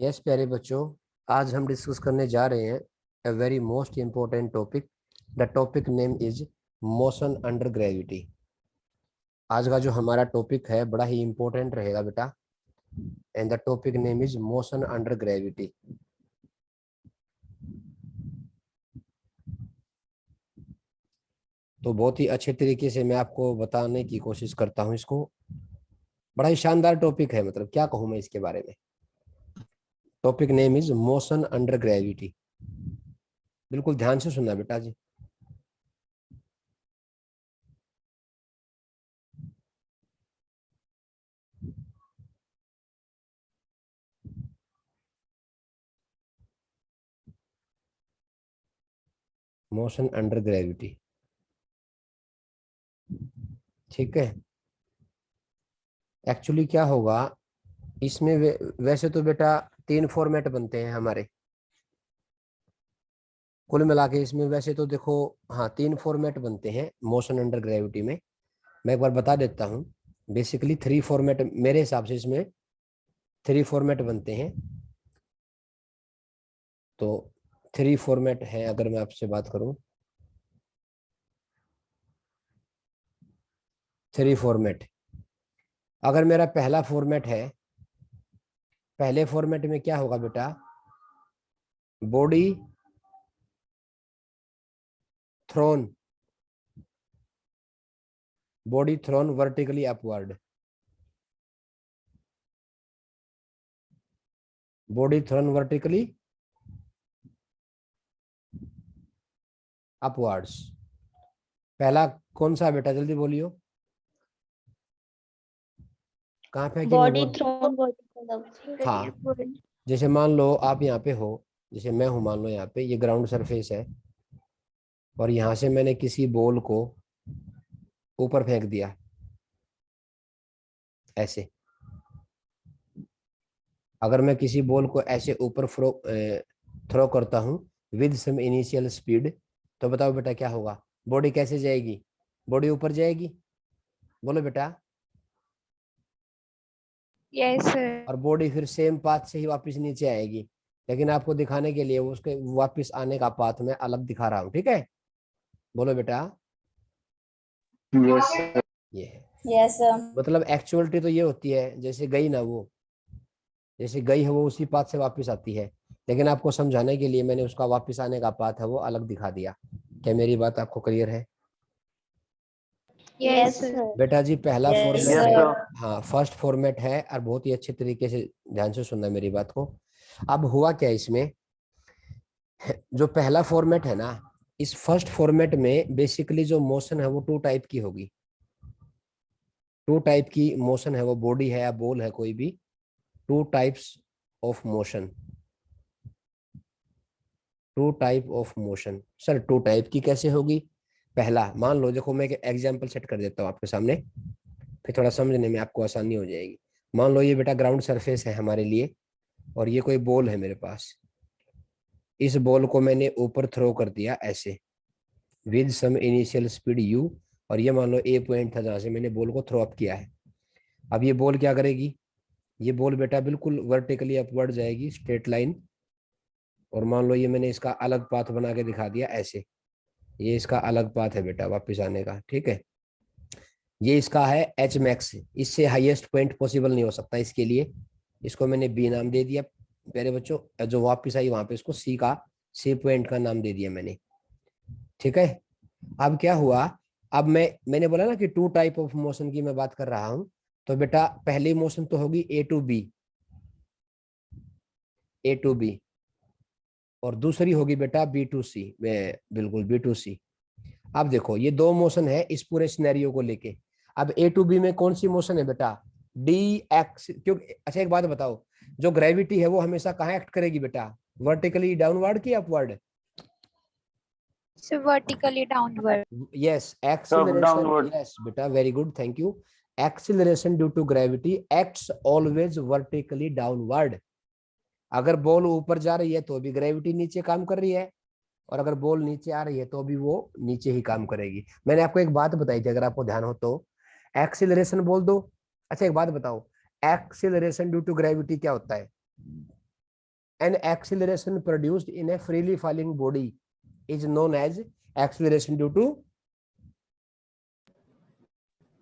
Yes प्यारे बच्चों, आज हम डिस्कस करने जा रहे हैं a very most important topic. The topic name is motion under gravity. आज का जो हमारा टॉपिक है बड़ा ही इम्पोर्टेंट रहेगा बेटा, and the topic name is motion under gravity. तो बहुत ही अच्छे तरीके से मैं आपको बताने की कोशिश करता हूँ इसको। बड़ा ही शानदार टॉपिक है, मतलब क्या कहूँ मैं इसके बारे में। Topic name is motion under gravity. बिल्कुल ध्यान से सुनना बेटा जी। मोशन अंडर ग्रेविटी, ठीक है। एक्चुअली क्या होगा इसमें, वैसे तो बेटा 3 फॉर्मेट बनते हैं हमारे कुल मिला के। इसमें वैसे तो देखो, हाँ 3 फॉर्मेट बनते हैं मोशन अंडर ग्रेविटी में। मैं एक बार बता देता हूँ। बेसिकली 3 फॉर्मेट मेरे हिसाब से इसमें 3 फॉर्मेट बनते हैं। तो 3 फॉर्मेट है अगर मैं आपसे बात करूं। 3 फॉर्मेट। अगर मेरा पहला फॉर्मेट है, पहले फॉर्मेट में क्या होगा बेटा, body thrown, body thrown vertically upward, body thrown vertically upwards. पहला कौन सा बेटा, जल्दी बोलियो, कहाँ फेंकेंगे बॉडी बोर्ड? थ्रोन हाँ, जैसे मान लो आप यहाँ पे हो, जैसे मैं हूँ, मान लो यहाँ पे ये ग्राउंड सरफेस है, और यहाँ से मैंने किसी बॉल को ऊपर फेंक दिया ऐसे। अगर मैं किसी बॉल को ऐसे ऊपर थ्रो करता हूँ विद सम इनिशियल स्पीड, तो बताओ बेटा क्या होगा, बॉडी कैसे जाएगी? बॉडी ऊपर जाएगी, बोलो बेटा। Yes sir. और बॉडी फिर सेम पाथ से ही वापस नीचे आएगी। लेकिन आपको दिखाने के लिए उसके वापस आने का पाथ मैं अलग दिखा रहा हूँ, ठीक है? बोलो बेटा। यस ये है, यस सर। मतलब एक्चुअलिटी तो ये होती है, जैसे गई ना वो, जैसे गई है वो उसी पाथ से वापस आती है। लेकिन आपको समझाने के लिए मैंने उसका वापस आने का पाथ है वो अलग दिखा दिया। क्या मेरी बात आपको क्लियर है? Yes sir. बेटा जी पहला Yes, फॉर्मेट sir. है, हाँ फर्स्ट फॉर्मेट है, और बहुत ही अच्छे तरीके से ध्यान से सुनना मेरी बात को। अब हुआ क्या इसमें, जो पहला फॉर्मेट है ना, इस फर्स्ट फॉर्मेट में बेसिकली जो मोशन है वो 2 टाइप की होगी। 2 टाइप की मोशन है, वो बॉडी है या बॉल है कोई भी, 2 types of motion. 2 type of motion. Sir 2 type की कैसे होगी? पहला, मान लो, देखो मैं एक एग्जांपल सेट कर देता हूँ आपके सामने, फिर थोड़ा समझने में आपको आसानी हो जाएगी। मान लो ये बेटा ग्राउंड सरफेस है हमारे लिए, और ये कोई बॉल है मेरे पास। इस बॉल को मैंने ऊपर थ्रो कर दिया ऐसे with some initial speed u, और ये मान लो ए पॉइंट था जहां से मैंने बॉल को थ्रो अप किया है। अब ये बॉल क्या करेगी, ये बॉल बेटा बिल्कुल वर्टिकली अपवर्ड जाएगी, स्ट्रेट लाइन। और मान लो ये मैंने इसका अलग पाथ बना के दिखा दिया ऐसे, ये इसका अलग पाथ है बेटा वापस आने का, ठीक है। ये इसका है एच मैक्स, इससे हाईएस्ट पॉइंट पॉसिबल नहीं हो सकता इसके लिए। इसको मैंने बी नाम दे दिया प्यारे बच्चों। जो वापस आई वहां पे इसको सी पॉइंट का नाम दे दिया मैंने, ठीक है। अब क्या हुआ, अब मैंने बोला ना कि 2 टाइप ऑफ मोशन की मैं बात कर रहा हूं। तो बेटा पहली मोशन तो होगी A to B, A to B, और दूसरी होगी बेटा बी टू सी, बिल्कुल बी टू सी। अब देखो ये 2 मोशन है इस पूरे सिनेरियो को लेके। अब ए टू बी में कौन सी मोशन है बेटा, डी एक्स, क्योंकि अच्छा एक बात बताओ, जो ग्रेविटी है वो हमेशा कहाँ एक्ट करेगी बेटा, वर्टिकली डाउनवर्ड की upward? So vertically downward. Yes, acceleration, downward. Yes बेटा, very good, thank you. Acceleration due to gravity acts always vertically downward. अगर बॉल ऊपर जा रही है तो भी ग्रेविटी नीचे काम कर रही है, और अगर बॉल नीचे आ रही है तो भी वो नीचे ही काम करेगी। मैंने आपको एक बात बताई थी, अगर आपको ध्यान हो तो, एक्सीलरेशन बोल दो। अच्छा एक बात बताओ, एक्सीलरेशन ड्यू टू ग्रेविटी क्या होता है? An acceleration produced in a freely falling body is known as acceleration due to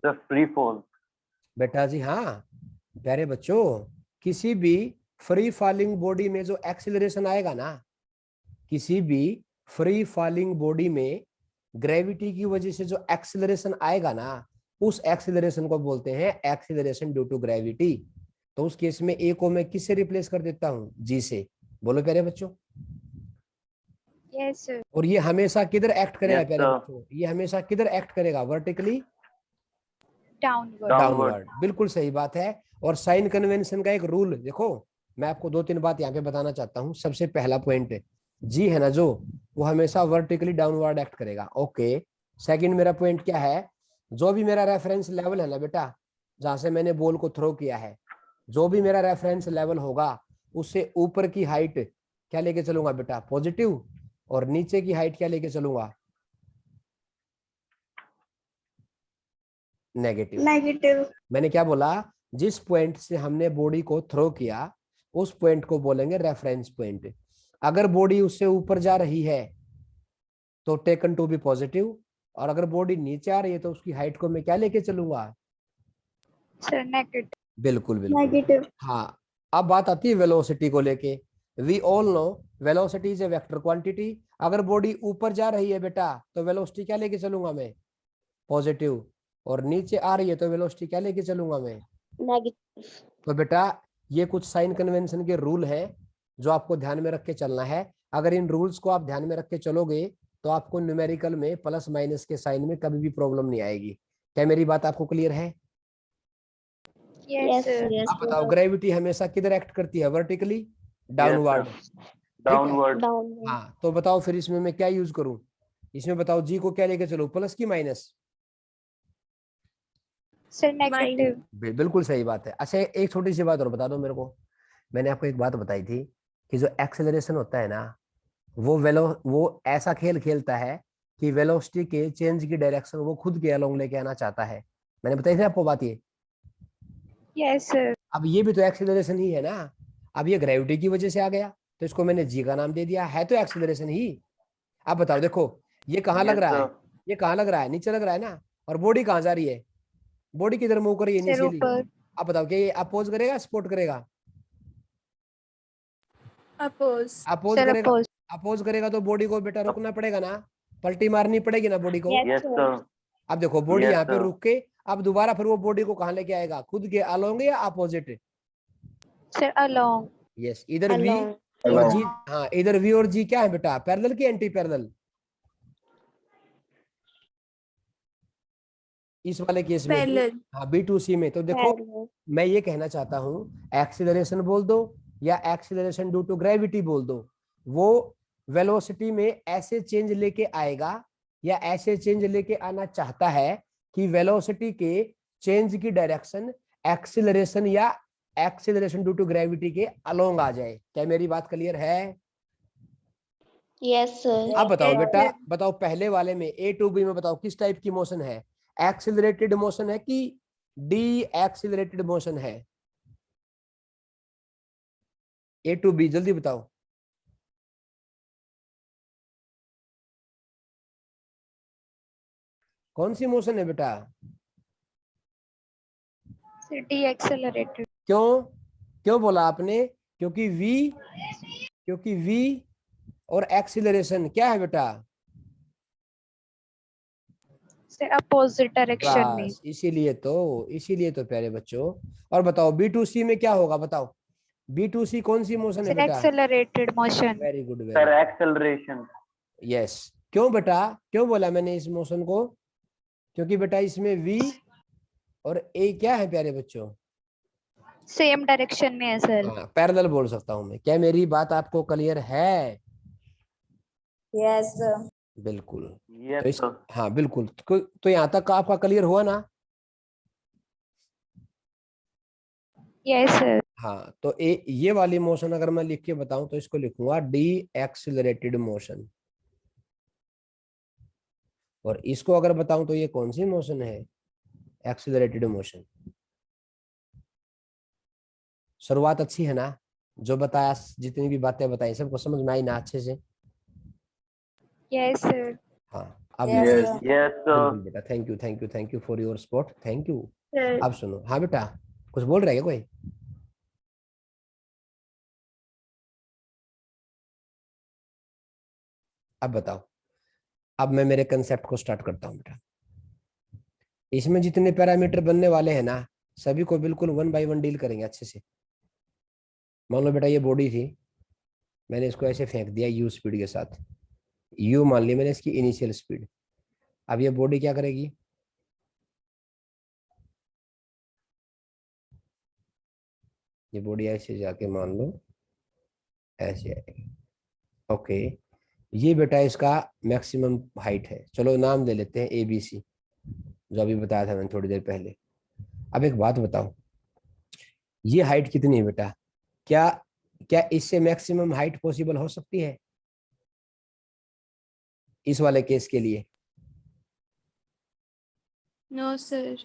The free fall. बेटा जी हाँ प्यारे बच्चों, किसी भी फ्री फॉलिंग बॉडी में जो एक्सीलरेशन आएगा ना, किसी भी फ्री फॉलिंग बॉडी में ग्रेविटी की वजह से जो एक्सीलरेशन आएगा ना, उस एक्सीलरेशन को बोलते हैं एक्सीलरेशन ड्यू टू ग्रेविटी। तो उस केस में ए को मैं किससे रिप्लेस कर देता हूँ? जी से। बोलो प्यारे बच्चों। Yes, sir. और ये हमेशा किधर एक्ट करेगा Yes, प्यारे sir. बच्चों? ये हमेशा किधर एक्ट करेगा? Vertically Downward. डाउनवर्ड। बिल्कुल सही बात है। और साइन कन्वेंशन का एक रूल देखो, मैं आपको 2-3 बात यहाँ पे बताना चाहता हूँ। सबसे पहला पॉइंट, जी है ना जो, वो हमेशा वर्टिकली डाउनवर्ड एक्ट करेगा। ओके। सेकंड मेरा पॉइंट क्या है, जो भी मेरा रेफरेंस लेवल है ना बेटा, जहां से मैंने बॉल को थ्रो किया है, जो भी मेरा रेफरेंस लेवल होगा उससे ऊपर की हाइट क्या लेके चलूंगा बेटा? पॉजिटिव। और नीचे की हाइट क्या लेके चलूंगा? नेगेटिव। Negative. मैंने क्या बोला? जिस पॉइंट से हमने बॉडी को थ्रो किया उस पॉइंट को बोलेंगे रेफरेंस पॉइंट। अगर बॉडी उससे ऊपर जा रही है तो टेकन टू बी पॉजिटिव, और अगर बॉडी नीचे आ रही है तो उसकी हाइट को मैं क्या लेके चलूंगा? Sir, negative. बिल्कुल बिल्कुल। Negative. हाँ, अब बात आती है वेलोसिटी को लेके। We all know velocity is a vector quantity. अगर बॉडी ऊपर जा रही है बेटा तो वेलोसिटी क्या लेके चलूंगा मैं? पॉजिटिव। और नीचे आ रही है तो वेलोसिटी क्या लेके चलूंगा मैं? Negative. तो बेटा ये कुछ साइन कन्वेंशन के रूल है जो आपको ध्यान में रख के चलना है। अगर इन रूल्स को आप ध्यान में रख के चलोगे तो आपको न्यूमेरिकल में प्लस माइनस के साइन में कभी भी प्रॉब्लम नहीं आएगी। क्या मेरी बात आपको क्लियर है? Yes, sir. आप बताओ, ग्रेविटी हमेशा किधर एक्ट करती है? Vertically downward. Downward. हाँ, तो बताओ फिर इसमें मैं क्या यूज करूं? इसमें बताओ जी को क्या लेके चलो, प्लस की माइनस? Sir, negative. बिल्कुल सही बात है। अच्छा एक छोटी सी बात और बता दो मेरे को। मैंने आपको एक बात बताई थी कि जो एक्सेलरेशन होता है ना, वो ऐसा खेल खेलता है कि वेलोसिटी के चेंज की डायरेक्शन वो खुद के अलोंग लेके आना चाहता है। मैंने बताई थी आपको बात ये। Yes, sir. अब ये भी तो एक्सेलरेशन ही है ना। अब ये ग्रेविटी की वजह से आ गया तो इसको मैंने जी का नाम दे दिया, है तो एक्सेलरेशन ही। अब बताओ, देखो ये कहाँ लग Yes, रहा है? sir. ये कहाँ लग रहा है? नीचे लग रहा है ना। और बॉडी कहाँ जा रही है? बॉडी किधर मूव कर रही है? Sir, initially. ऊपर. अब बताओ कि ये अपोज करेगा सपोर्ट करेगा? Oppose. अपोज Sir, करेगा। oppose. अपोज करेगा तो बॉडी को बेटा रुकना पड़ेगा ना, पलटी मारनी पड़ेगी ना बॉडी को। Yes, sir. अब देखो बॉडी Yes, यहाँ पे sir. रुक के अब दोबारा फिर वो बॉडी को कहाँ लेके आएगा? खुद के अलोंग या अपोजिट? Sir, along. यस, इधर वी Along. और Along. जी। हाँ, इधर वी और जी क्या है बेटा? पैरेलल की एंटी पैरेलल? इस वाले केस में Parallel. हाँ B2C में। तो देखो मैं ये कहना चाहता हूँ, एक्सीलरेशन बोल दो या एक्सीलरेशन ड्यू टू ग्रेविटी बोल दो, वो वेलोसिटी में ऐसे चेंज लेके आएगा या ऐसे चेंज लेके आना चाहता है कि वेलोसिटी के चेंज की डायरेक्शन एक्सीलरेशन या एक्सीलरेशन ड्यू टू ग्रेविटी के अलोंग आ जाए। क्या मेरी बात क्लियर है? Yes, sir. अब बताओ बेटा, बताओ पहले वाले में A to B में बताओ किस टाइप की मोशन है? एक्सीलरेटेड मोशन है कि डी एक्सीलरेटेड मोशन है? A to B जल्दी बताओ। कौन सी मोशन है बेटा? Sir, deaccelerated. क्यों क्यों बोला आपने? क्योंकि V और एक्सीलरेशन क्या है बेटा? Sir, opposite direction में. बस इसीलिए तो प्यारे बच्चों। और बताओ B2C में क्या होगा? बताओ B2C कौन सी मोशन है Sir, बेटा? accelerated motion. Very good, Sir, very acceleration. Yes. क्यों बेटा, क्यों बोला मैंने इस मोशन को? क्योंकि बेटा इसमें V और A क्या है प्यारे बच्चों? Same direction में है sir. हाँ, पैरेलल बोल सकता हूँ मैं। क्या मेरी बात आपको क्लियर है? Yes, sir. बिल्कुल। Yes, तो इस sir. हाँ बिल्कुल। तो यहाँ तक का आपका क्लियर हुआ ना? Yes, sir. हाँ, तो ये वाली मोशन अगर मैं लिख के बताऊं तो इसको लिखूंगा डी एक्सिलरेटेड मोशन। और इसको अगर बताऊं तो ये कौन सी मोशन है? Accelerated motion. शुरुआत अच्छी है ना? जो बताया, जितनी भी बातें बताई, सबको समझ में आई ना अच्छे से? Yes, sir. हाँ, अब Yes, ये- sir. Yes, बिल्कुल sir. बेटा, thank you thank you thank you for your support, thank you. Sir. अब सुनो, हाँ बेटा, कुछ बोल रहे हैं कोई? अब बताओ, अब मैं मेरे कंसेप्ट को स्टार्ट करता हूँ बेटा। इसमें जितने पैरामीटर बनने वाले हैं ना, सभी को बिल्कुल 1 बाय 1 डील करेंगे अच्छे से। मान लो बेटा ये बॉडी थी, मैंने इसको ऐसे फेंक दिया यू स्पीड के साथ, यू मान ली मैंने इसकी इनिशियल स्पीड। अब ये बॉडी क्या करेगी? ये बॉडी ऐसे जाके मान लो ऐसे आएगी। ओके, ये बेटा इसका मैक्सिमम हाइट है, चलो नाम ले लेते हैं ABC, जो अभी बताया था मैंने थोड़ी देर पहले। अब एक बात बताओ, ये हाइट कितनी है बेटा? क्या क्या इससे मैक्सिमम हाइट पॉसिबल हो सकती है इस वाले केस के लिए? No, sir.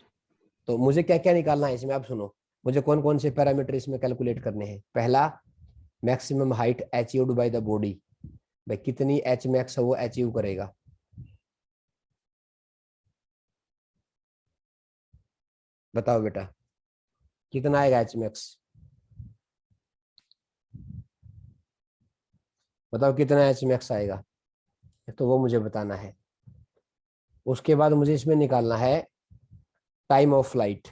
तो मुझे क्या क्या निकालना है इसमें? आप सुनो, मुझे कौन कौन से पैरामीटर इसमें कैलकुलेट करने हैं। पहला, maximum height achieved by the body, भाई कितनी एच मैक्स है वो अचीव करेगा। बताओ बेटा, कितना आएगा एच मैक्स? बताओ कितना एच मैक्स आएगा, तो वो मुझे बताना है। उसके बाद मुझे इसमें निकालना है टाइम ऑफ फ्लाइट,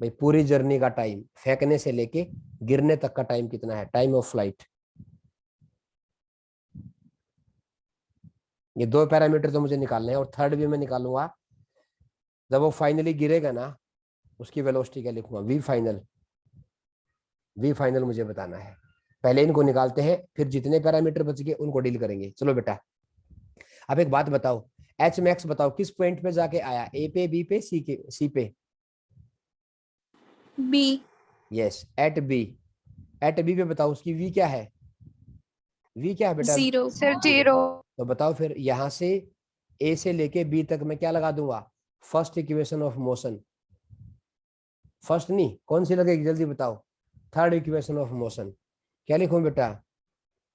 भाई पूरी जर्नी का टाइम, फेंकने से लेके गिरने तक का टाइम कितना है, टाइम ऑफ फ्लाइट। ये 2 पैरामीटर तो मुझे निकालने हैं, और थर्ड भी मैं निकालूंगा, जब वो फाइनली गिरेगा ना उसकी वेलोसिटी क्या लिखूंगा, वी फाइनल। वी फाइनल मुझे बताना है। पहले इनको निकालते हैं, फिर जितने पैरामीटर बच गए उनको डील करेंगे। चलो बेटा, अब एक बात बताओ, एच मैक्स बताओ किस पॉइंट पे जाके आया, ए पे, बी पे, सी पे? B. Yes, at B. At B पे बताओ उसकी वी क्या है? वी क्या है बेटा? 0. Sir, 0. तो बताओ फिर यहां से ए से लेके बी तक मैं क्या लगा दूंगा? First equation of motion. First नहीं, कौन सी लगेगी जल्दी बताओ? Third equation of motion. क्या लिखूं बेटा?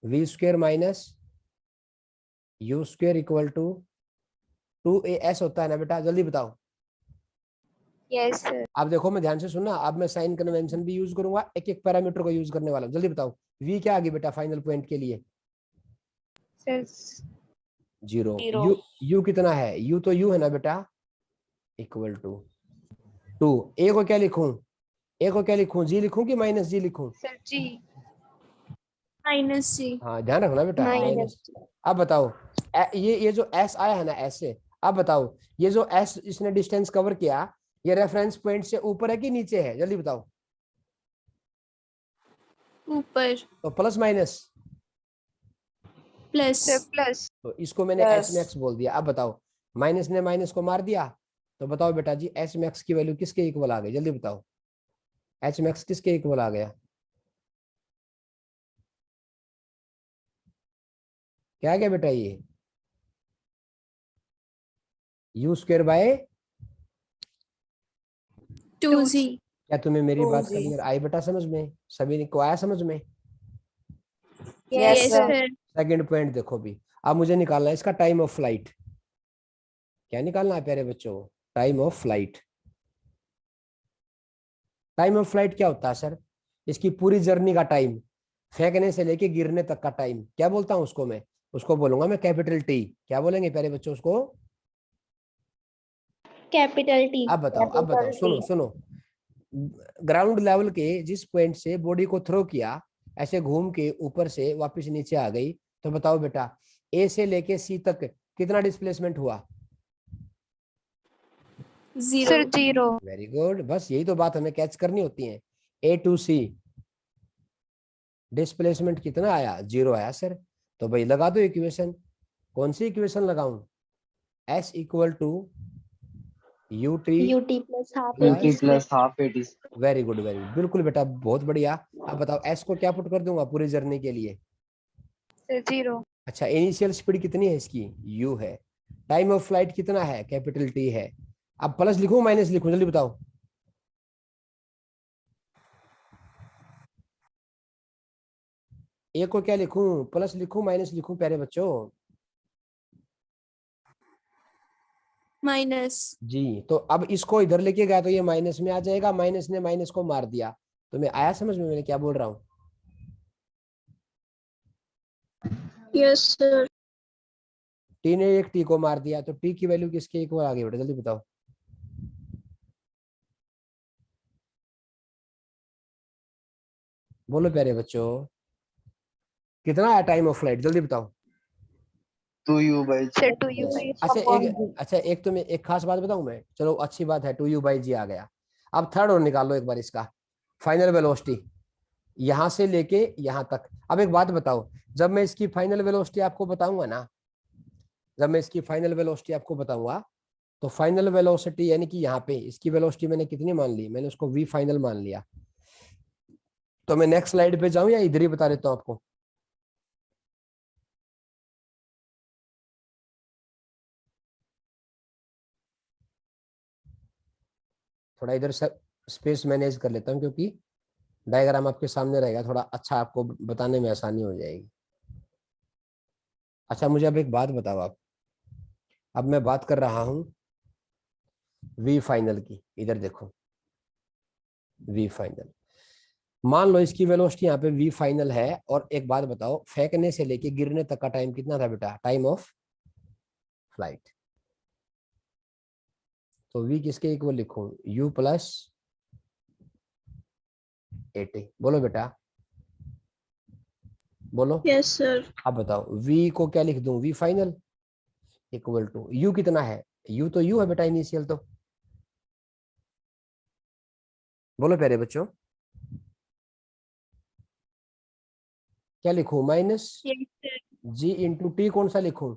V square minus u square equal to 2AS होता है ना बेटा, जल्दी बताओ। Yes, sir. आप देखो, मैं ध्यान से सुनना, अब मैं साइन कन्वेंशन भी यूज करूंगा, एक एक पैरामीटर को यूज करने वाला हूं। जल्दी बताओ, वी क्या आ गई बेटा फाइनल पॉइंट के लिए? Sir, 0। Zero. यू कितना है? यू तो यू है ना बेटा, इक्वल टू 2। ए को क्या लिखूं? ए को क्या लिखूं, जी लिखूं कि माइनस जी लिखूं? sir, G. -G. हाँ ध्यान रखना बेटा, Minus माइनस। अब बताओ, ये जो एस आया है ना, एस से, अब बताओ ये जो एस इसने डिस्टेंस कवर किया, ये रेफरेंस पॉइंट से ऊपर है कि नीचे है? जल्दी बताओ। ऊपर. तो plus minus? Plus. Sir, plus. तो इसको मैंने Plus. एच मैक्स बोल दिया। अब बताओ, माइनस ने माइनस को मार दिया, तो बताओ बेटा जी एच मैक्स की वैल्यू किसके इक्वल आ गई? जल्दी बताओ, एच मैक्स किसके इक्वल आ गया? क्या गया बेटा? ये यू स्क्वायर बाय 2G. क्या तुम्हें मेरी बात 2G. क्लियर आई बेटा समझ में? सभी को आया समझ में? Yes, Yes, sir. sir. Second point देखो भी, अब मुझे निकालना है इसका टाइम ऑफ फ्लाइट। क्या निकालना है प्यारे बच्चों? Time of flight. Time of flight क्या होता है सर? इसकी पूरी जर्नी का टाइम, फेंकने से लेके गिरने तक का टाइम। क्या बोलता हूं उसको मैं? उसको बोलूंगा मैं कैपिटल टी। क्या बोलेंगे प्यारे बच्चों उसको? Capital T. अब बताओ, सुनो सुनो, ग्राउंड लेवल के जिस पॉइंट से बॉडी को थ्रो किया, ऐसे घूम के ऊपर से वापस नीचे आ गई, तो बताओ बेटा ए से लेके सी तक कितना डिस्प्लेसमेंट हुआ? 0. Sir, 0. वेरी गुड, बस यही तो बात हमें कैच करनी होती है। ए टू सी डिस्प्लेसमेंट कितना आया? 0 आया सर। तो भाई लगा दो इक्वेशन। कौन सी इक्वेशन लगाऊं? S equal to u t UT plus half Plus- AT plus half it is. Very good very good, बिल्कुल बेटा, बहुत बढ़िया। अब बताओ एस को क्या पुट कर दूंगा पूरी जर्नी के लिए? Sir, 0. अच्छा, इनिशियल स्पीड कितनी है इसकी? यू है। टाइम ऑफ फ्लाइट कितना है? कैपिटल टी है। अब प्लस लिखूं माइनस लिखूं, जल्दी बताओ। ए को क्या लिखूं, प्लस लिखूं माइनस लिखूं प्यारे बच्चों? माइनस। जी, तो अब इसको इधर लेके गया तो ये माइनस में आ जाएगा, माइनस ने माइनस को मार दिया। तो मैं आया समझ में मैंने क्या बोल रहा हूँ? Yes sir. टी ने एक टी को मार दिया, तो टी की वैल्यू किसके इक्वल आ गई बेटा, जल्दी बताओ। बोलो प्यारे बच्चों, कितना है टाइम ऑफ फ्लाइट, जल्दी बताओ। 2u/g। Sir 2u/g। अच्छा एक तो मैं एक खास बात बताऊं मैं, चलो अच्छी बात है 2u/g आ गया। अब थर्ड और निकाल लो एक बार इसका, फाइनल वेलोसिटी यहां से लेके यहां तक। अब एक बात बताओ, जब मैं इसकी फाइनल वेलोसिटी आपको बताऊंगा ना, जब मैं इसकी फाइनल वेलोसिटी आपको बताऊंगा, तो फाइनल वेलोसिटी यानी कि यहाँ पे इसकी वेलोसिटी मैंने कितनी मान ली, मैंने उसको v फाइनल मान लिया। तो मैं नेक्स्ट स्लाइड पे जाऊं या इधर ही बता देता हूं आपको? थोड़ा इधर स्पेस मैनेज कर लेता हूं, क्योंकि डायग्राम आपके सामने रहेगा, थोड़ा अच्छा आपको बताने में आसानी हो जाएगी। अच्छा मुझे अब एक बात बताओ आप, अब मैं बात कर रहा हूं v फाइनल की, इधर देखो v फाइनल। मान लो इसकी वेलोसिटी यहाँ पे v फाइनल है, और एक बात बताओ, फेंकने से लेके गिरने तक का टाइम कितना था बेटा, टाइम ऑफ फ्लाइट। तो v किसके इक्वल लिखूं, u प्लस 80। बोलो बेटा, बोलो। Yes sir. अब बताओ v को क्या लिख दूं, v final equal to u कितना है, u तो u है बेटा इनिशियल, तो बोलो प्यारे बच्चों क्या लिखूं, माइनस g इंटू टी, कौन सा लिखूं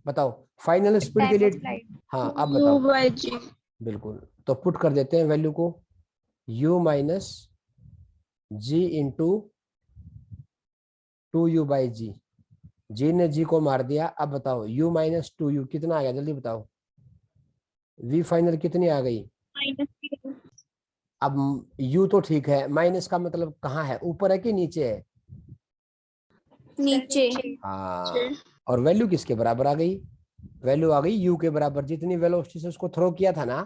बताओ, फाइनल स्पीड के टाइम लिए। Of flight. हाँ अब u बताओ, by g। बिल्कुल, तो पुट कर देते हैं वैल्यू को, u माइनस जी इंटू 2u/g, जी ने जी को मार दिया। अब बताओ u माइनस 2u कितना आ गया, जल्दी बताओ, v फाइनल कितनी आ गई। अब u तो ठीक है, माइनस का मतलब कहाँ है, ऊपर है कि नीचे है? नीचे। हाँ, और वैल्यू किसके बराबर आ गई, वैल्यू आ गई u के बराबर। जितनी वेलोसिटी से उसको थ्रो किया था ना,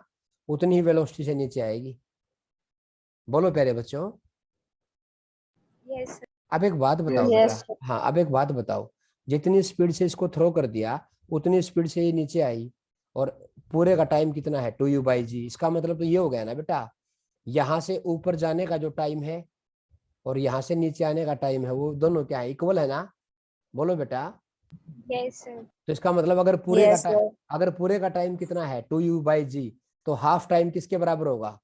उतनी ही वेलोसिटी से नीचे आएगी। बोलो प्यारे बच्चों। Yes sir. अब एक बात बताओ बेटा, हाँ अब एक बात बताओ, जितनी स्पीड से इसको थ्रो कर दिया उतनी स्पीड से ये नीचे आई, और पूरे का टाइम कितना है 2u/g। इसका मतलब तो ये हो गया ना बेटा, यहाँ से ऊपर जाने का जो टाइम है और यहाँ से नीचे आने का टाइम है, वो दोनों क्या है, इक्वल है ना? बोलो बेटा। Yes sir. तो इसका मतलब अगर पूरे का टाइम कितना है 2u/g, तो हाफ टाइम किसके बराबर होगा,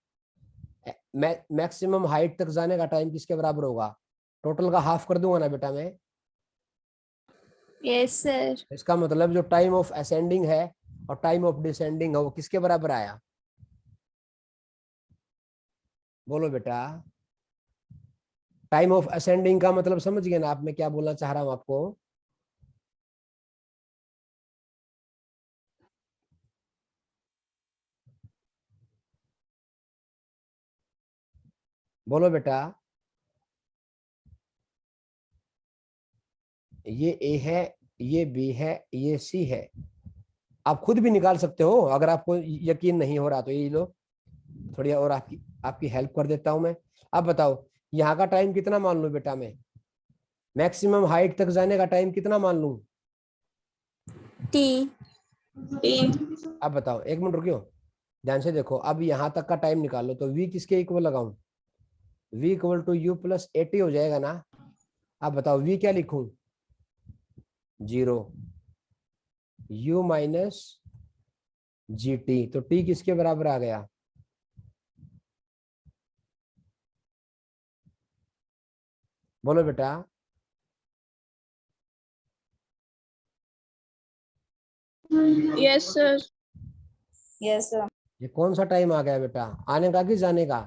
मैक्सिमम हाइट तक जाने का टाइम किसके बराबर होगा, टोटल का हाफ कर दूंगा ना बेटा मैं। Yes sir. इसका मतलब जो टाइम ऑफ असेंडिंग है और टाइम ऑफ डिसेंडिंग है, वो किसके बराबर आया, बोलो बेटा। टाइम ऑफ असेंडिंग का मतलब समझ गए ना आप, मैं क्या बोलना चाह रहा हूं आपको? बोलो बेटा। ये ए है, ये बी है, ये सी है। आप खुद भी निकाल सकते हो, अगर आपको यकीन नहीं हो रहा तो ये लो, थोड़ी और आपकी आपकी हेल्प कर देता हूं मैं। अब बताओ यहाँ का टाइम कितना मान लूं बेटा मैं, मैक्सिमम हाइट तक जाने का टाइम कितना मान लूं? टी। अब बताओ, एक मिनट रुकियो, ध्यान से देखो। अब यहाँ तक का टाइम निकाल लो, तो v किसके इक्वल लगाऊं, v equal to u plus 80 हो जाएगा ना। अब बताओ v क्या लिखूं, 0, u माइनस जी टी, तो t किसके बराबर आ गया, बोलो बेटा। Yes sir. Yes sir. ये कौन सा टाइम आ गया बेटा, आने का कि जाने का?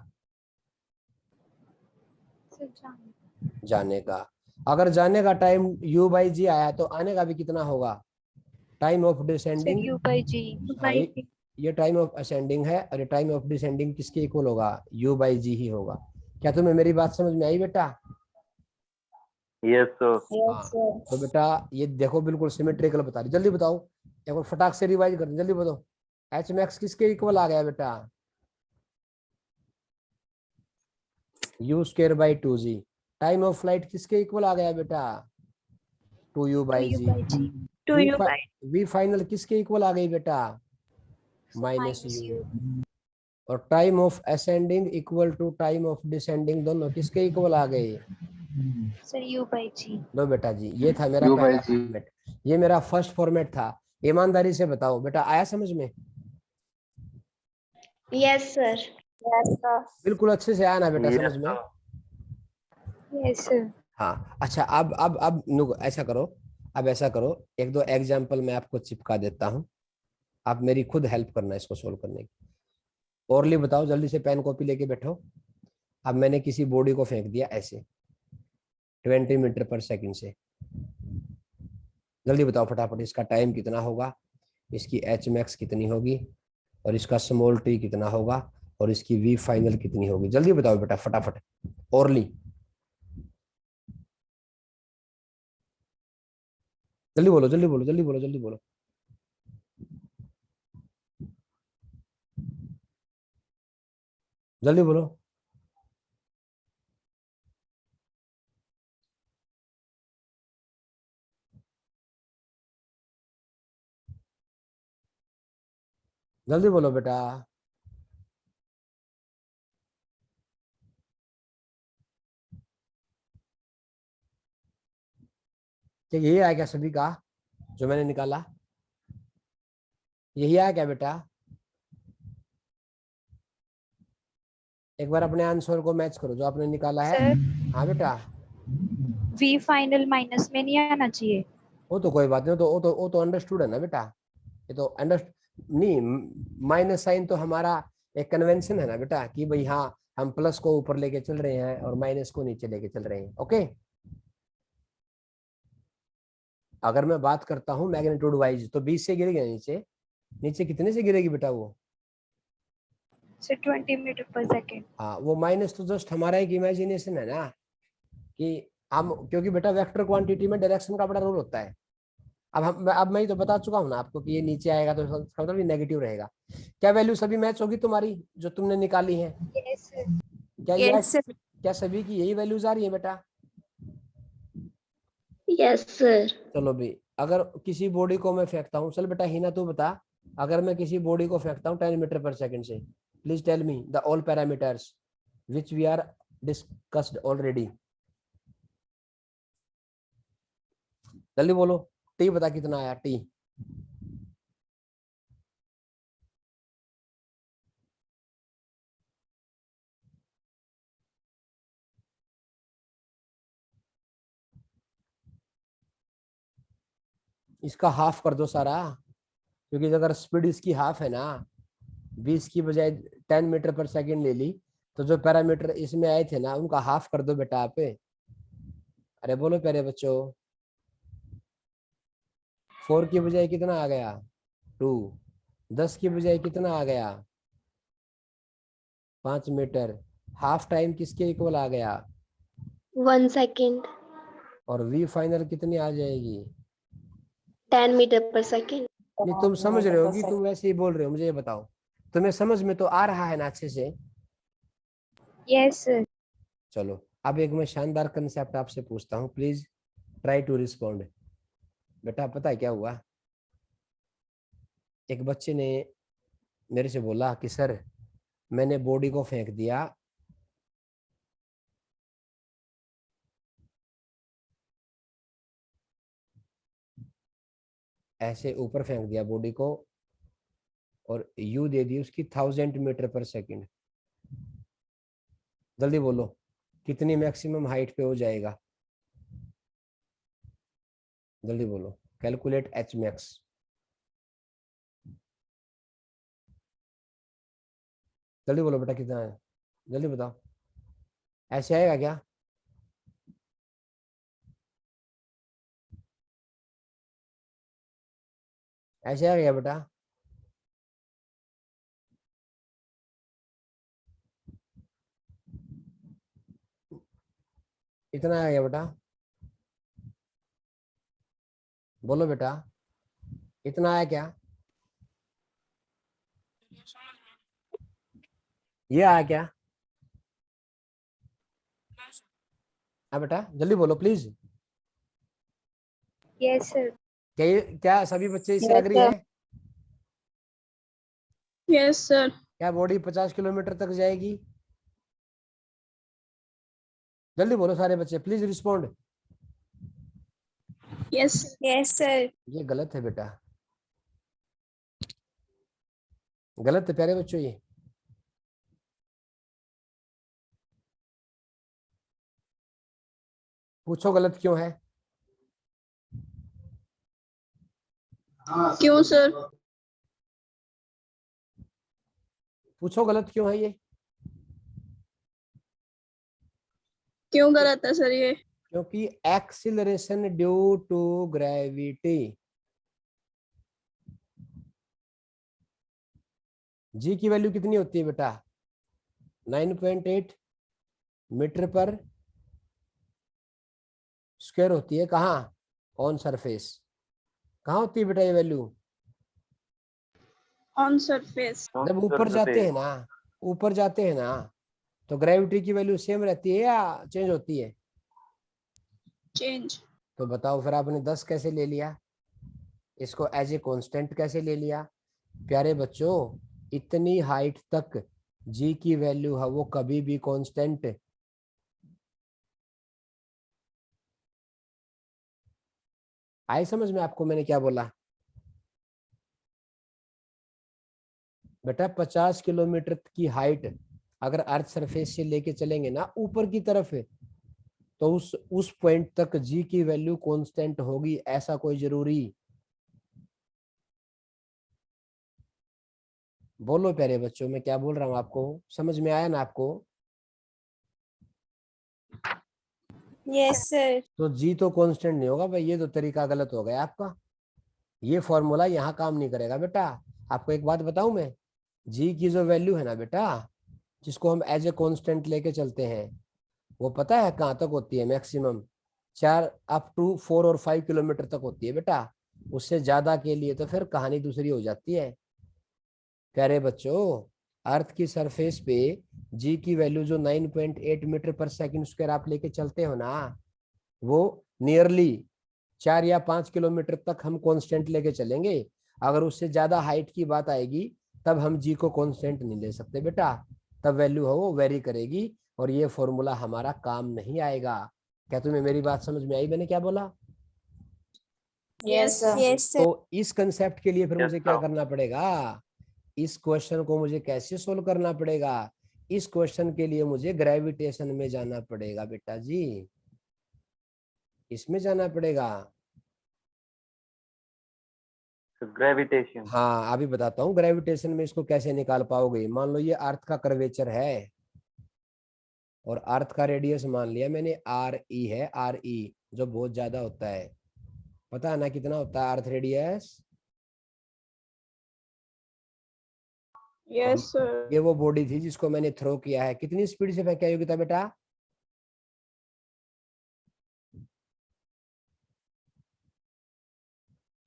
सर जान। जाने का। अगर जाने का टाइम u/g आया, तो आने का भी कितना होगा, time of sir descending. u/g। हाँ, ये टाइम ऑफ असेंडिंग है, और ये टाइम ऑफ डिसेंडिंग किसके इक्वल होगा, u/g ही होगा। क्या तुम्हें मेरी बात समझ में आई बेटा? Yes, sir. हाँ, Yes, sir. तो बेटा ये देखो बिल्कुल सिमेट्रिकल बता रही, जल्दी बताओ एक बार फटाक से रिवाइज कर, जल्दी बताओ। एच मैक्स किसके इक्वल आ गया बेटा? U square by 2g। Time of flight किसके इक्वल आ गया बेटा? 2u 2 by U g. by G. To v you by v final किसके इक्वल आ गई बेटा? Minus Minus u. U. और time of ascending equal to time of descending, दोनों किसके इक्वल आ गए? Sir, U by G. लो बेटा जी, ये था मेरा U by पहला G. फॉर्मेट, ये मेरा फर्स्ट फॉर्मेट था। ईमानदारी से बताओ बेटा, आया समझ में? Yes, sir. Yes, sir. बिल्कुल अच्छे से आया ना बेटा Yes, समझ में? sir. Yes, sir. हाँ अच्छा, अब ऐसा करो, अब ऐसा करो, एक दो एग्जाम्पल मैं आपको चिपका देता हूँ, आप मेरी खुद हेल्प करना इसको सोल्व करने की। ओरली बताओ, जल्दी से पेन कॉपी लेके बैठो। अब मैंने किसी बॉडी को फेंक दिया ऐसे 20 मीटर पर सेकंड से, जल्दी बताओ फटाफट, इसका टाइम कितना होगा, इसकी एच मैक्स कितनी होगी, और इसका स्मॉल टी कितना होगा, और इसकी वी फाइनल कितनी होगी? जल्दी बताओ बेटा फटाफट, ओरली जल्दी बोलो, जल्दी बोलो, जल्दी बोलो, जल्दी बोलो। जल्दी बोलो। जल्दी बोलो बेटा। क्या यही आया क्या सभी का जो मैंने निकाला? यही आया क्या बेटा? एक बार अपने आंसर को मैच करो जो आपने निकाला है। Sir, हाँ बेटा, V final minus में नहीं आना चाहिए। वो तो कोई बात नहीं, वो तो अंडरस्टूड है ना बेटा, ये तो अंडर नहीं, माइनस साइन तो हमारा एक कन्वेंशन है ना बेटा, कि भाई हाँ हम प्लस को ऊपर लेके चल रहे हैं और माइनस को नीचे लेके चल रहे हैं। ओके, अगर मैं बात करता हूँ मैग्नीट्यूड वाइज तो 20 से गिरेगी नीचे, नीचे कितने से गिरेगी बेटा वो? Sir, 20 meter per second. हाँ, वो माइनस तो जस्ट हमारा एक इमेजिनेशन है ना, कि हम, क्योंकि बेटा वेक्टर क्वांटिटी में डायरेक्शन का बड़ा रोल होता है। अब मैं ही तो बता चुका हूँ ना आपको कि ये नीचे आएगा तो इसका मतलब ये नेगेटिव रहेगा। क्या वैल्यू सभी मैच होगी तुम्हारी जो तुमने निकाली है? Yes, sir. क्या ये yes sir. क्या सभी की यही वैल्यूज आ रही है बेटा? Yes sir. चलो भी, अगर किसी बॉडी को मैं फेंकता हूँ, चल बेटा हिना तू बता, अगर मैं किसी बॉडी को फेंकता हूँ 10 मीटर पर सेकंड से, please tell me the all parameters which we are discussed already. जल्दी बोलो, टी बता कितना आया टी? इसका हाफ कर दो सारा, क्योंकि अगर स्पीड इसकी हाफ है ना, 20 की बजाय 10 मीटर पर सेकंड ले ली, तो जो पैरामीटर इसमें आए थे ना उनका हाफ कर दो बेटा आप। अरे बोलो प्यारे बच्चों, 4 की बजाय कितना आ गया? 2। 10 की बजाय कितना आ गया? 5 मीटर। हाफ टाइम किसके इक्वल आ गया? 1 second. और वी फाइनल कितनी आ जाएगी? 10 meter per second. नहीं तुम समझ रहे हो कि तुम वैसे ही बोल रहे हो? मुझे ये बताओ, तुम्हें समझ में तो आ रहा है ना अच्छे से? Yes, sir. चलो, अब एक मैं शानदार कंसेप्ट आपसे पूछता हूँ, प्लीज ट्राई टू रिस्पॉन्ड। बेटा पता है क्या हुआ, एक बच्चे ने मेरे से बोला कि सर मैंने बॉडी को फेंक दिया ऐसे, ऊपर फेंक दिया बॉडी को, और यू दे दी उसकी 1000 मीटर पर सेकंड। जल्दी बोलो कितनी मैक्सिमम हाइट पे हो जाएगा? जल्दी बोलो, कैलकुलेट एच मैक्स। जल्दी बोलो बेटा कितना है, जल्दी बताओ। ऐसे आएगा क्या? ऐसे आएगा क्या बेटा? इतना आएगा बेटा? बोलो बेटा, इतना आया क्या? ये आया क्या? हाँ बेटा जल्दी बोलो प्लीज। Yes, sir. क्या सभी बच्चे इससे Yes, एग्री sir. है? Yes, sir. क्या बॉडी 50 किलोमीटर तक जाएगी? जल्दी बोलो सारे बच्चे, please respond. Yes. Yes, sir. ये गलत है बेटा, गलत है प्यारे बच्चों ये। पूछो गलत क्यों है? क्यों सर? पूछो गलत क्यों है ये? क्यों गलत है सर ये? क्योंकि एक्सिलरेशन ड्यू टू ग्रेविटी। जी की वैल्यू कितनी होती है बेटा? 9.8 मीटर पर स्क्वायर होती है। कहाँ? On surface. कहाँ होती है बेटा ये वैल्यू? On surface. जब ऊपर जाते हैं ना, ऊपर जाते हैं ना, तो ग्रेविटी की वैल्यू सेम रहती है या चेंज होती है? चेंज। तो बताओ फिर आपने 10 कैसे ले लिया? इसको एज ए कांस्टेंट कैसे ले लिया? प्यारे बच्चों, इतनी हाइट तक जी की वैल्यू है वो कभी भी कांस्टेंट आई समझ में आपको मैंने क्या बोला? बेटा 50 किलोमीटर की हाइट अगर अर्थ सरफेस से लेके चलेंगे ना ऊपर की तरफ है, तो उस पॉइंट तक जी की वैल्यू कांस्टेंट होगी, ऐसा कोई जरूरी? बोलो प्यारे बच्चों, मैं क्या बोल रहा हूँ आपको समझ में आया ना आपको? Yes, sir. तो जी तो कांस्टेंट नहीं होगा भाई, ये तो तरीका गलत हो गया आपका। ये फॉर्मूला यहाँ काम नहीं करेगा बेटा। आपको एक बात बताऊं मैं, जी की जो वैल्यू है ना बेटा, जिसको हम एज ए कांस्टेंट लेके चलते हैं, वो पता है कहाँ तक होती है? मैक्सिमम 4 अप टू 4 और 5 किलोमीटर तक होती है बेटा। उससे ज्यादा के लिए तो फिर कहानी दूसरी हो जाती है। प्यारे बच्चों, अर्थ की सरफेस पे जी की वैल्यू जो 9.8 मीटर पर सेकंड स्क्वायर आप लेके चलते हो ना, वो नियरली 4 या 5 किलोमीटर तक हम कांस्टेंट लेके चलेंगे। अगर उससे ज्यादा हाइट की बात आएगी तब हम जी को कांस्टेंट नहीं ले सकते बेटा, तब वैल्यू है वो वेरी करेगी और ये फॉर्मूला हमारा काम नहीं आएगा। क्या तुम्हें मेरी बात समझ में आई मैंने क्या बोला? Yes sir. Yes, sir. तो इस कंसेप्ट के लिए फिर मुझे क्या करना पड़ेगा? इस क्वेश्चन को मुझे कैसे सोल्व करना पड़ेगा? इस क्वेश्चन के लिए मुझे ग्रेविटेशन में जाना पड़ेगा बेटा जी, इसमें जाना पड़ेगा। ग्रेविटेशन। हाँ अभी बताता हूँ ग्रेविटेशन में इसको कैसे निकाल पाओगे। मान लो ये अर्थ का कर्वेचर है और अर्थ का रेडियस मान लिया मैंने आर ई है, आर ई जो बहुत ज्यादा होता है। पता है ना कितना होता है अर्थ रेडियस? Yes sir. ये वो बॉडी थी जिसको मैंने थ्रो किया है, कितनी स्पीड से फेंका योगिता बेटा?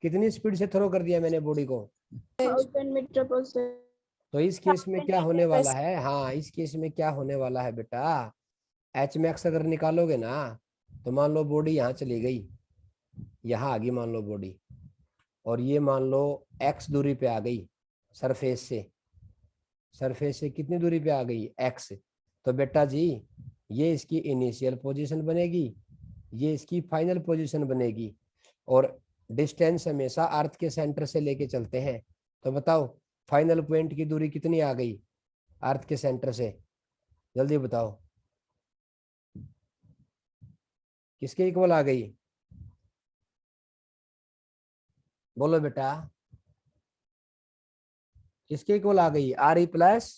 कितनी स्पीड से थ्रो कर दिया मैंने बॉडी को? 1000 मीटर पर सेकंड। तो इस केस में क्या होने वाला है? हाँ इस केस में क्या होने वाला है बेटा, एच मैक्स अगर निकालोगे ना, तो मान लो बॉडी यहाँ चली गई, यहाँ आ गई मान लो बॉडी, और ये मान लो एक्स दूरी पे आ गई सरफेस से। सरफेस से कितनी दूरी पे आ गई? एक्स। तो बेटा जी ये इसकी इनिशियल पोजीशन बनेगी, ये इसकी फाइनल पोजीशन बनेगी, और डिस्टेंस हमेशा अर्थ के सेंटर से लेके चलते हैं। तो बताओ फाइनल पॉइंट की दूरी कितनी आ गई अर्थ के सेंटर से? जल्दी बताओ किसके इक्वल आ गई? बोलो बेटा किसके इक्वल आ गई? R E plus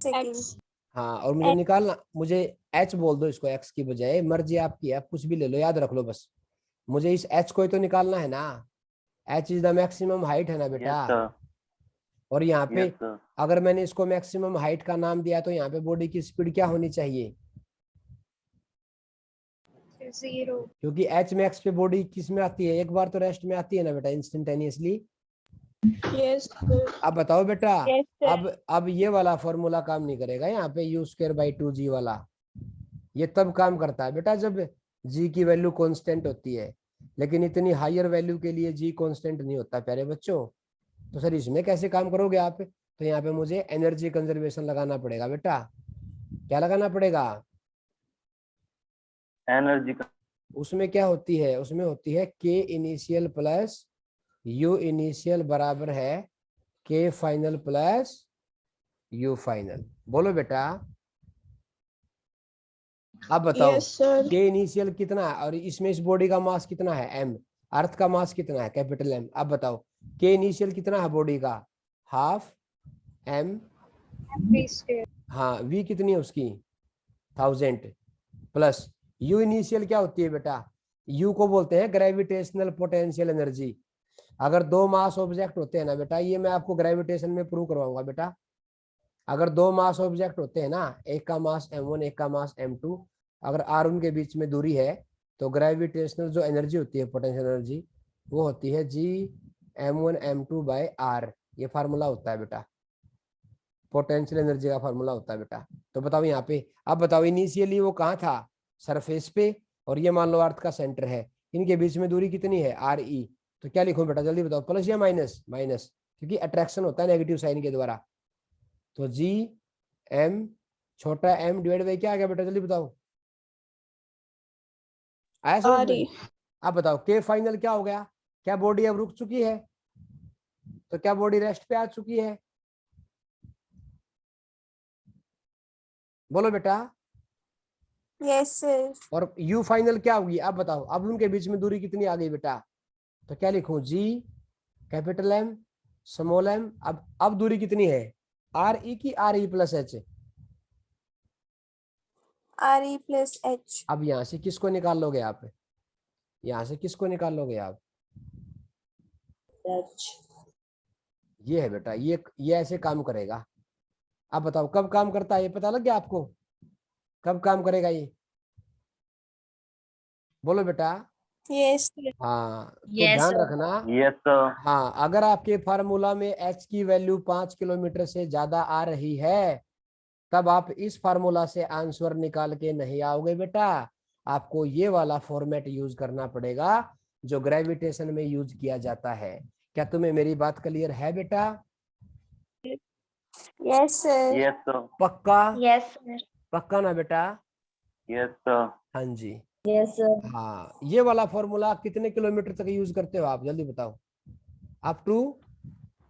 Second. हाँ, और मुझे निकालना, मुझे एच बोल दो इसको एक्स की बजाय, मर्जी आपकी है, आप कुछ भी ले लो, याद रख लो बस। मुझे इस एच को ही तो निकालना है ना। H is the maximum height है ना बेटा। और यहाँ पे अगर मैंने इसको मैक्सिमम हाइट का नाम दिया तो यहाँ पे बॉडी की स्पीड क्या होनी चाहिए? 0. क्योंकि एच मैक्स पे बॉडी किस में आती है, एक बार तो रेस्ट में आती है ना बेटा इंस्टेंटेनियसली। Yes, sir. अब बताओ बेटा, Yes, sir. अब ये वाला फॉर्मूला काम नहीं करेगा यहाँ पे, u²/2g वाला। ये तब काम करता है बेटा जब g की वैल्यू कांस्टेंट होती है, लेकिन इतनी हायर वैल्यू के लिए g कांस्टेंट नहीं होता प्यारे बच्चों। तो सर इसमें कैसे काम करोगे आप, तो यहाँ पे मुझे एनर्जी कंजर्वेशन लगाना पड़ेगा बेटा। क्या लगाना पड़ेगा? एनर्जी। उसमें क्या होती है, उसमें होती है k initial plus u initial बराबर है k final plus u final. बोलो बेटा। अब बताओ Yes, sir. k इनिशियल कितना है और इसमें इस बॉडी का मास कितना है m, अर्थ का मास कितना है कैपिटल M। अब बताओ k इनिशियल कितना है बॉडी का, हाफ m, v². हाँ v कितनी है उसकी 1000 प्लस u इनिशियल क्या होती है बेटा, u को बोलते हैं ग्रेविटेशनल पोटेंशियल एनर्जी। अगर दो मास ऑब्जेक्ट होते हैं ना बेटा, ये मैं आपको ग्रेविटेशन में प्रूव करवाऊंगा बेटा। अगर दो मास ऑब्जेक्ट होते हैं ना, एक का मास m1 एक का मास m2, अगर r उनके बीच में दूरी है तो ग्रेविटेशनल जो एनर्जी होती है पोटेंशियल एनर्जी वो होती है g m1 m2/r। ये फार्मूला होता है बेटा, पोटेंशियल एनर्जी का फार्मूला होता है बेटा। तो बताओ यहाँ पे, अब बताओ इनिशियली वो कहाँ था, सरफेस पे, और ये मान लो अर्थ का सेंटर है, इनके बीच में दूरी कितनी है re। तो क्या लिखूं बेटा जल्दी बताओ, प्लस या माइनस? माइनस, क्योंकि अट्रैक्शन होता है नेगेटिव साइन के द्वारा। तो g m छोटा m डिवाइड बाई क्या आ गया बेटा जल्दी बताओ, आया समझ में? अब बताओ k फाइनल क्या हो गया, क्या बॉडी अब रुक चुकी है, तो क्या बॉडी रेस्ट पे आ चुकी है? बोलो बेटा। Yes, sir. और u फाइनल क्या होगी, अब बताओ, अब उनके बीच में दूरी कितनी आ गई बेटा, तो क्या लिखूं, g capital M small m। अब दूरी कितनी है, re की re plus h। RE plus H. अब यहां से किसको निकाल लोगे आप, यहां से किसको निकाल लोगे आप, H. ये है बेटा, ये ऐसे काम करेगा। अब बताओ कब काम करता है, ये पता लग गया आपको, कब काम करेगा ये, बोलो बेटा। Yes, sir. हाँ तो Yes, ध्यान sir. रखना, यस सर। हाँ अगर आपके फार्मूला में h की वैल्यू 5 किलोमीटर से ज्यादा आ रही है तब आप इस फार्मूला से आंसर निकाल के नहीं आओगे बेटा, आपको ये वाला फॉर्मेट यूज करना पड़ेगा जो ग्रेविटेशन में यूज किया जाता है। क्या तुम्हें मेरी बात क्लियर है बेटा? Yes, sir. Yes sir. पक्का? Yes, sir. पक्का ना बेटा? Yes sir. हाँ जी। Yes, sir. हाँ ये वाला फॉर्मूला कितने किलोमीटर तक यूज करते हो आप जल्दी बताओ, अप टू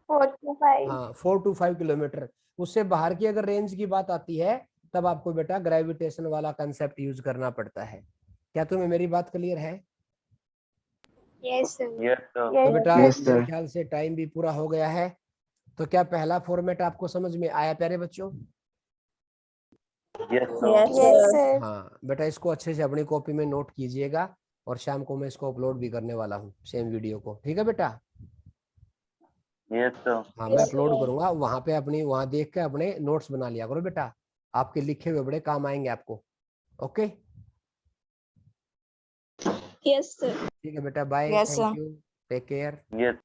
4 to 5. हाँ 4 to 5 किलोमीटर। उससे बाहर की अगर रेंज की बात आती है तब आपको बेटा ग्रेविटेशन वाला कंसेप्ट यूज करना पड़ता है। क्या तुम्हें मेरी बात क्लियर है? Yes, sir. Yes sir. तो बेटा Yes, sir. मेरे ख्याल से टाइम भी पूरा हो गया है, तो क्या पहला फॉर्मेट आपको समझ में आया प्यारे बच्चों? Yes Yes, sir. sir. हाँ बेटा इसको अच्छे से अपनी कॉपी में नोट कीजिएगा और शाम को मैं इसको अपलोड भी करने वाला हूँ सेम वीडियो को, ठीक है बेटा? Yes sir. हाँ मैं अपलोड करूंगा, वहां पे अपनी वहां देख के अपने नोट्स बना लिया करो बेटा, आपके लिखे हुए बड़े काम आएंगे आपको। Okay Yes, sir. ठीक है बेटा, bye, Yes, thank sir. You, take care. Yes